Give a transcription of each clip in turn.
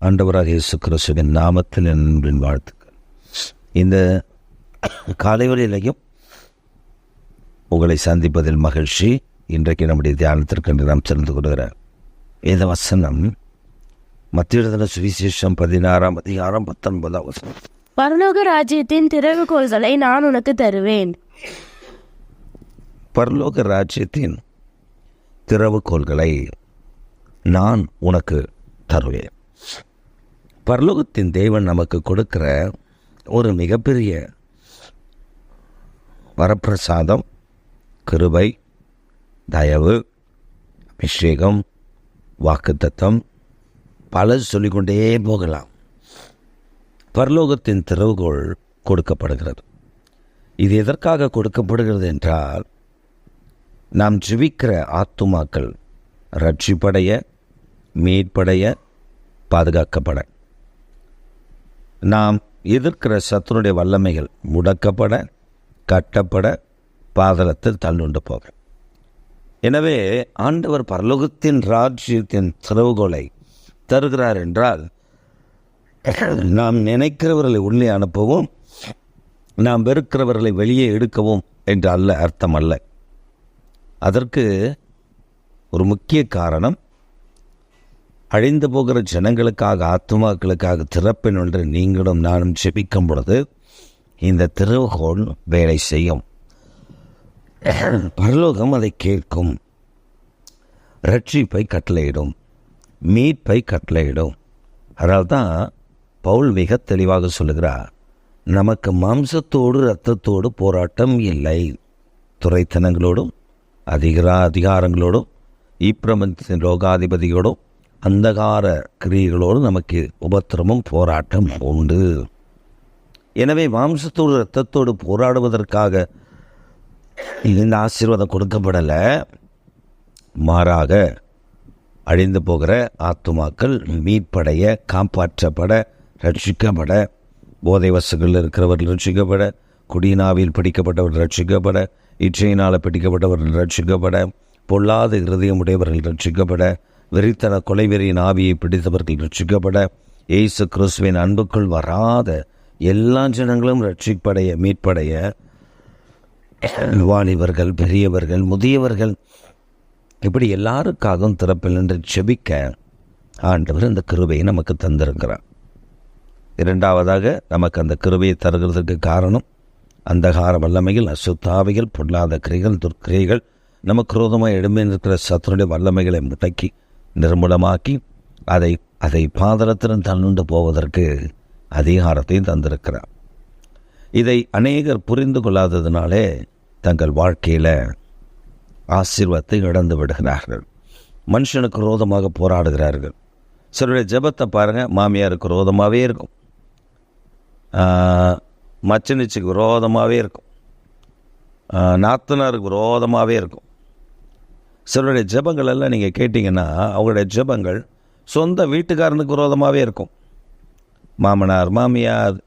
ஆண்டவராக இயேசு கிறிஸ்துவின் நாமத்தில் என் அன்பின் வாழ்த்துக்கள். இந்த காலைவெளியிலையும் உங்களை சந்திப்பதில் மகிழ்ச்சி. இன்றைக்கு நம்முடைய தியானத்திற்கு நாம் சென்று கொள்கிறார் இந்த வசனம் மத்திய எழுதின சுவிசேஷம் 16ஆம் அதிகாரம் 19ஆம் வசனம். பரலோக ராஜ்யத்தின் திறவுகோல்களை நான் உனக்கு தருவேன். பரலோக ராஜ்யத்தின் திறவுகோல்களை நான் உனக்கு தருவேன். பரலோகத்தின் தேவன் நமக்கு கொடுக்கிற ஒரு மிகப்பெரிய வரப்பிரசாதம், கிருபை, தயவு, அபிஷேகம், வாக்குத்தத்தம், பல சொல்லிக்கொண்டே போகலாம். பரலோகத்தின் திறவுகோல் கொடுக்கப்படுகிறது. இது எதற்காக கொடுக்கப்படுகிறது என்றால், நாம் ஜெபிக்கிற ஆத்துமாக்கள் ரட்சிப்படைய, மீட்படைய, பாதுகாக்கப்பட, நாம் எதிர்க்கிற சத்துருடைய வல்லமைகள் முடக்கப்பட, கட்டப்பட, பாதாளத்தில் தள்ளுண்டு போக. எனவே ஆண்டவர் பரலோகத்தின் ராஜ்யத்தின் திறவுகோலை தருகிறார் என்றால், நாம் நினைக்கிறவர்களை உள்ளே அனுப்பவும், நாம் வெறுக்கிறவர்களை வெளியே எடுக்கவும் என்று அல்ல, அர்த்தம் அல்ல. அதற்கு ஒரு முக்கிய காரணம், அழிந்து போகிற ஜனங்களுக்காக, ஆத்துமாக்களுக்காக திறப்பின் ஒன்று நீங்களும் நானும் ஜெபிக்கும் பொழுது இந்த திறவுகோல் வேலை செய்யும். பரலோகம் அதை கேட்கும், ரட்சிப்பை கட்டளையிடும், மீட்பை கட்டளையிடும். அதனால்தான் பவுல் மிக தெளிவாக சொல்லுகிறார், நமக்கு மாம்சத்தோடு இரத்தத்தோடு போராட்டம் இல்லை, துரைத்தனங்களோடும் அதிகாரங்களோடும் இப்பிரபஞ்சத்தின் ரோகாதிபதியோடும் அந்தகார கிரியைகளோடு நமக்கு உபத்திரமும் போராட்டம் உண்டு. எனவே மாம்சத்தோடு இரத்தத்தோடு போராடுவதற்காக இந்த ஆசீர்வாதம் கொடுக்கப்படலை. மாறாக அழிந்து போகிற ஆத்துமாக்கள் மீட்படைய, காப்பாற்றப்பட, ரட்சிக்கப்பட, போதை வசங்களில் இருக்கிறவர்கள் ரட்சிக்கப்பட, குடியினாவில் பிடிக்கப்பட்டவர்கள் ரட்சிக்கப்பட, இச்சையினால் பிடிக்கப்பட்டவர்கள் ரட்சிக்கப்பட, பொல்லாத இருதயமுடையவர்கள் ரட்சிக்கப்பட, வெறித்தன கொலைவெறியின் ஆவியை பிடித்தவர்கள் ரட்சிக்கப்பட, இயேசு கிறிஸ்துவின் அன்புக்குள் வராத எல்லா ஜனங்களும் ரட்சிப்படைய, மீட்படைய, வாலிபர்கள், பெரியவர்கள், முதியவர்கள், இப்படி எல்லாருக்காகவும் திறப்பில் நின்று செபிக்க ஆண்டவர் இந்த கிருபையை நமக்கு தந்திருக்கிறார். இரண்டாவதாக, நமக்கு அந்த கிருபையை தருகிறதுக்கு காரணம், அந்தகார வல்லமைகள், அசுத்தாவிகள், பொல்லாத கிரைகள், துர்க்கிரைகள், நமக்கு விரோதமாக எழுமே இருக்கிற சத்துருடைய வல்லமைகளை முடக்கி நிர்மூலமாக்கி அதை பாதளத்திலும் தள்ளுண்டு போவதற்கு அதிகாரத்தை தந்திருக்கிறார். இதை அநேகர் புரிந்து கொள்ளாததினாலே தங்கள் வாழ்க்கையில் ஆசீர்வாதத்தை இழந்து விடுகிறார்கள். மனுஷனுக்கு விரோதமாக போராடுகிறார்கள். சிலருடைய ஜெபத்தை பாருங்கள், மாமியாருக்கு விரோதமாகவே இருக்கும், மச்சனிச்சுக்கு விரோதமாகவே இருக்கும், நாத்தனாருக்கு விரோதமாகவே இருக்கும். சிலருடைய ஜெபங்கள் எல்லாம் நீங்கள் கேட்டிங்கன்னா, அவங்களுடைய ஜெபங்கள் சொந்த வீட்டுக்காரனுக்கு விரோதமாகவே இருக்கும். மாமனார், மாமியார்,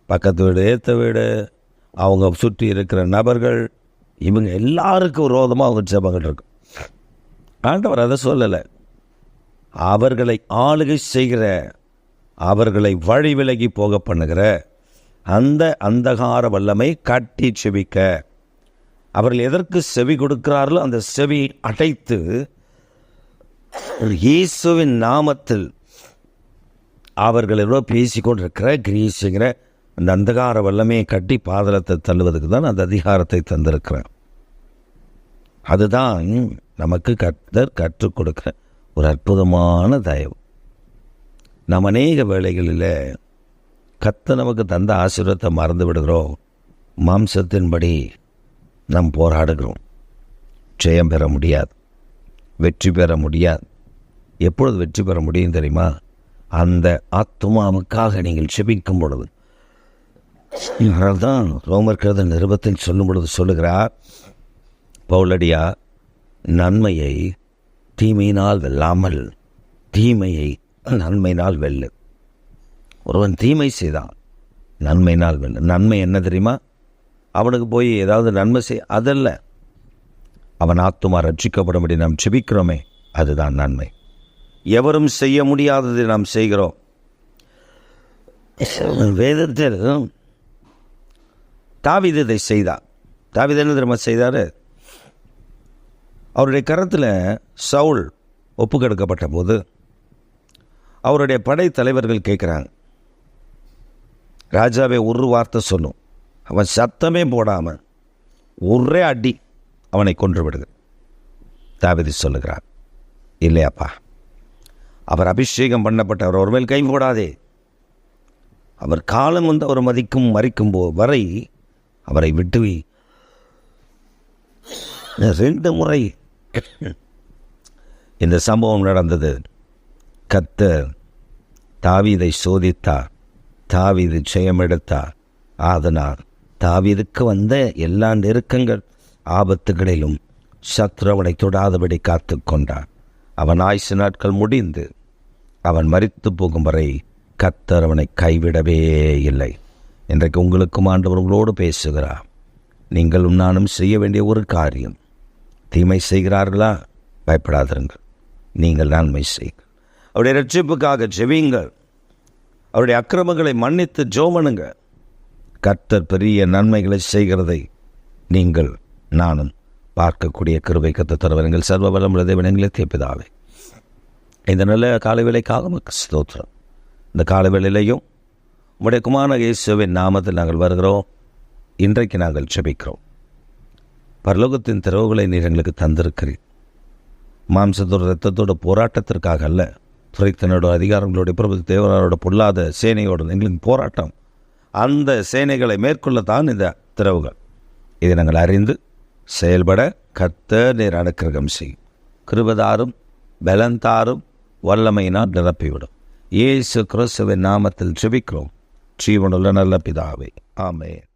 பக்கத்து வீடு, ஏற்ற வீடு, அவங்க சுற்றி இருக்கிற நபர்கள், இவங்க எல்லாருக்கும் விரோதமாக அவங்க ஜெபங்கள் இருக்கும். ஆண்டவர் அதை சொல்லலை. அவர்களை ஆளுகை செய்கிற, அவர்களை வழி விலகி போக பண்ணுகிற அந்த அந்தகார வல்லமை கட்டி செபிக்க, அவர்கள் எதற்கு செவி கொடுக்கிறார்களோ அந்த செவி அடைத்து இயேசுவின் நாமத்தில் அவர்களோட பேசிக்கொண்டிருக்கிற, கிரீசுங்கிற அந்த அந்தகார வல்லமையை கட்டி பாதாளத்தை தள்ளுவதற்கு தான் அந்த அதிகாரத்தை தந்திருக்கிறேன். அதுதான் நமக்கு கற்றுக் கொடுக்கிற ஒரு அற்புதமான தயவு. நாம் அநேக வேளைகளில் நமக்கு தந்த ஆசீர்வாதத்தை மறந்து விடுகிறோம். மாம்சத்தின்படி நாம் போராடுகிறோம். ஜெயம் பெற முடியாது, வெற்றி பெற முடியாது. எப்பொழுது வெற்றி பெற முடியும் தெரியுமா? அந்த ஆத்துமாவுக்காக நீங்கள் செபிக்கும் பொழுது. அதனால்தான் ரோமர் கழுத நிருபத்தில் சொல்லும் பொழுது சொல்லுகிறார் பவுலடியா, நன்மையை தீமையினால் வெல்லாமல் தீமையை நன்மையினால் வெல்லு. ஒருவன் தீமை செய்தான், நன்மையினால் வெல்லு. நன்மை என்ன தெரியுமா? அவனுக்கு போய் ஏதாவது நன்மை அதல்ல, அவன் ஆத்துமா ரட்சிக்கப்படும்படி நாம் செபிக்கிறோமே, அதுதான் நன்மை. எவரும் செய்ய முடியாததை நாம் செய்கிறோம், வேதத்தில் தாவீது இதை செய்தார். தாவீது என்ன தெரியுமா செய்தார்? அவருடைய கரத்தில் சவுல் ஒப்புக்கெடுக்கப்பட்ட போது அவருடைய படை தலைவர்கள் கேட்குறாங்க, ராஜாவே ஒரு வார்த்தை சொல்லும். அவன் சத்தமே போடாமல் ஒரே அடி அவனை கொன்று விடுது. தாவீது சொல்லுகிறார், இல்லையாப்பா, அவர் அபிஷேகம் பண்ணப்பட்டவர், அவர் மேல் கை போடாதே. அவர் காலம் வந்து அவர் மறிக்கும் வரை அவரை விட்டு 2 முறை இந்த சம்பவம் நடந்தது. கர்த்தர் தாவீதை சோதித்தார், தாவீது ஜெயமெடுத்தார். அதனால் தாவீதுக்கு வந்த எல்லா நெருக்கங்கள் ஆபத்துகளிலும் சத்ரு அவனை தொடாதபடி காத்து கொண்டார். அவன் ஆயுசு நாட்கள் முடிந்து அவன் மரித்து போகும் வரை கர்த்தர் அவனை கைவிடவே இல்லை. இன்றைக்கு உங்களுக்கும் ஆண்டவர் உங்களோடு பேசுகிறார். நீங்களும் நானும் செய்ய வேண்டிய ஒரு காரியம், தீமை செய்கிறார்களா? பயப்படாதிருங்கள், நீங்கள் நன்மை செய்யுங்கள். அவருடைய ரட்சிப்புக்காக ஜெபியுங்கள். அவருடைய அக்கிரமங்களை மன்னித்து ஜெபமனுங்க. கர்த்தர் பெரிய நன்மைகளை செய்கிறதை நீங்கள் நானும் பார்க்கக்கூடிய கிருபை கர்த்தர் தருவார்கள். சர்வ வல்லமுள்ள தேவனே, எங்களுடைய பிதாவே, இந்த நல்ல காலை வேளைக்காக உமக்கு ஸ்தோத்திரம். இந்த காலை வேளையிலையும் உம்முடைய குமாரனாகிய இயேசுவின் நாமத்தில் நாங்கள் வருகிறோம். இன்றைக்கு நாங்கள் ஜெபிக்கிறோம். பரலோகத்தின் திறவுகளை நீர் எங்களுக்கு தந்திருக்கிறீர். மாம்சத்தோட இரத்தத்தோட போராட்டத்திற்காக அல்ல, துறைத்தனோட அதிகாரங்களோட பிரபு தேவனோட பொல்லாத சேனையோட எங்களுக்கு போராட்டம். அந்த சேனைகளை மேற்கொள்ளத்தான் இந்த திறவுகள். இதை நாங்கள் அறிந்து செயல்பட கர்த்தர் நீர் அனுக்கிரகம் செய்யும். கிருபைதாரும் பலந்தாரும் வல்லமையினால் நிரப்பிவிடும். இயேசு கிறிஸ்துவின் நாமத்தில் ஜெபிக்கிறோம் ஜீவனுள்ள நல்ல பிதாவே, ஆமென்.